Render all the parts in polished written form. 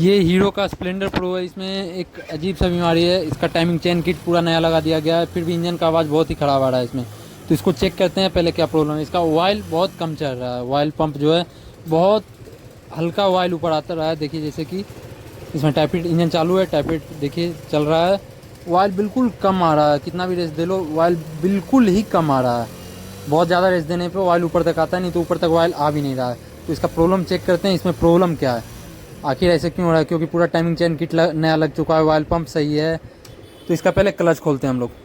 ये हीरो का Splendor pro है। इसमें एक अजीब सा बीमारी है, इसका टाइमिंग चेन किट पूरा नया लगा दिया गया है, फिर भी इंजन का आवाज़ बहुत ही ख़राब आ रहा है इसमें। तो इसको चेक करते हैं पहले क्या प्रॉब्लम है। इसका ऑयल बहुत कम चल रहा है, ऑयल पंप जो है बहुत हल्का ऑयल ऊपर आता रहा है। देखिए जैसे कि इसमें टाइपिट इंजन चालू है, टाइपिट देखिए चल रहा है, ऑयल बिल्कुल कम आ रहा है। कितना भी रेस दे लो ऑयल बिल्कुल ही कम आ रहा है। बहुत ज़्यादा रेस देने पे ऑयल ऊपर तक आता है, नहीं तो ऊपर तक ऑयल आ भी नहीं रहा है। तो इसका प्रॉब्लम चेक करते हैं, इसमें प्रॉब्लम क्या है, आखिर ऐसे क्यों हो रहा है। क्योंकि पूरा टाइमिंग चेन किट नया लग चुका है, ऑयल पंप सही है। तो इसका पहले क्लच खोलते हैं हम लोग।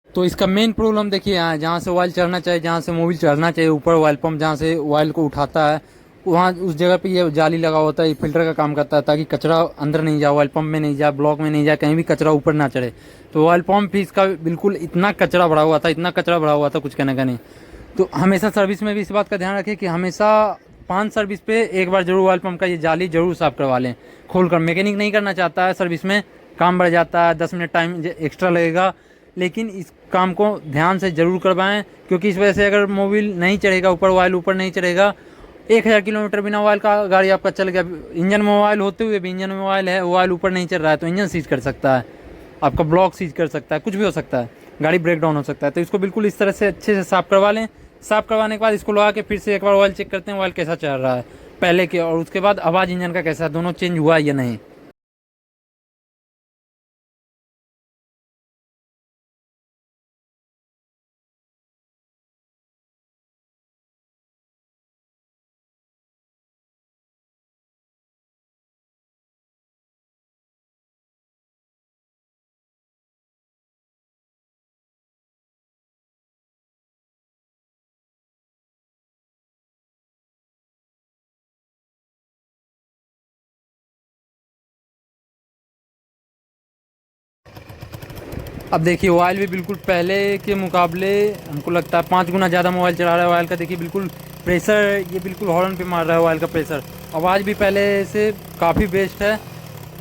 तो इसका मेन प्रॉब्लम देखिए यहाँ, जहाँ से ऑयल चढ़ना चाहिए, जहाँ से मोबिल चढ़ना चाहिए ऊपर, ऑयल पंप जहाँ से ऑयल को उठाता है, वहाँ उस जगह पे ये जाली लगा होता है, ये फिल्टर का काम करता है, ताकि कचरा अंदर नहीं जाए, ऑयल पंप में नहीं जाए, ब्लॉक में नहीं जाए, कहीं भी कचरा ऊपर ना चढ़े। तो ऑयल पंप भी इसका बिल्कुल इतना कचरा भरा हुआ था, इतना कचरा भरा हुआ था कुछ कहने का नहीं। तो हमेशा सर्विस में भी इस बात का ध्यान रखें कि हमेशा 5 सर्विस पे एक बार जरूर ऑयल पंप का ये जाली जरूर साफ करवा लें खोल कर। मैकेनिक नहीं करना चाहता है सर्विस में, काम बढ़ जाता है, 10 मिनट टाइम एक्स्ट्रा लगेगा, लेकिन इस काम को ध्यान से ज़रूर करवाएं। क्योंकि इस वजह से अगर मोबिल नहीं चढ़ेगा ऊपर, ऑयल ऊपर नहीं चढ़ेगा, 1000 किलोमीटर बिना ऑयल का गाड़ी आपका चल गया, इंजन में ऑयल होते हुए भी इंजन में ऑयल है, ऑयल ऊपर नहीं चल रहा है, तो इंजन सीज कर सकता है, आपका ब्लॉक सीज कर सकता है, कुछ भी हो सकता है, गाड़ी ब्रेक डाउन हो सकता है। तो इसको बिल्कुल इस तरह से अच्छे से साफ़ करवा लें। साफ़ करवाने के बाद इसको लगा के फिर से एक बार ऑयल चेक करते हैं, ऑयल कैसा चल रहा है पहले के, और उसके बाद आवाज़ इंजन का कैसा है, दोनों चेंज हुआ है या नहीं। अब देखिए ऑयल भी बिल्कुल पहले के मुकाबले हमको लगता है 5 गुना ज़्यादा मोबाइल चला रहा है। ऑयल का देखिए बिल्कुल प्रेशर, ये बिल्कुल हॉर्न पे मार रहा है ऑयल का प्रेशर। आवाज़ भी पहले से काफ़ी बेस्ट है,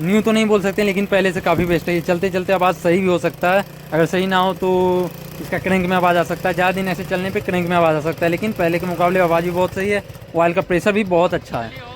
न्यू तो नहीं बोल सकते लेकिन पहले से काफ़ी बेस्ट है। ये चलते चलते आवाज़ सही भी हो सकता है, अगर सही ना हो तो इसका क्रैंक में आवाज़ आ सकता है, ज़्यादा दिन ऐसे चलने पर क्रैंक में आवाज़ आ सकता है, लेकिन पहले के मुकाबले आवाज़ भी बहुत सही है, ऑयल का प्रेशर भी बहुत अच्छा है।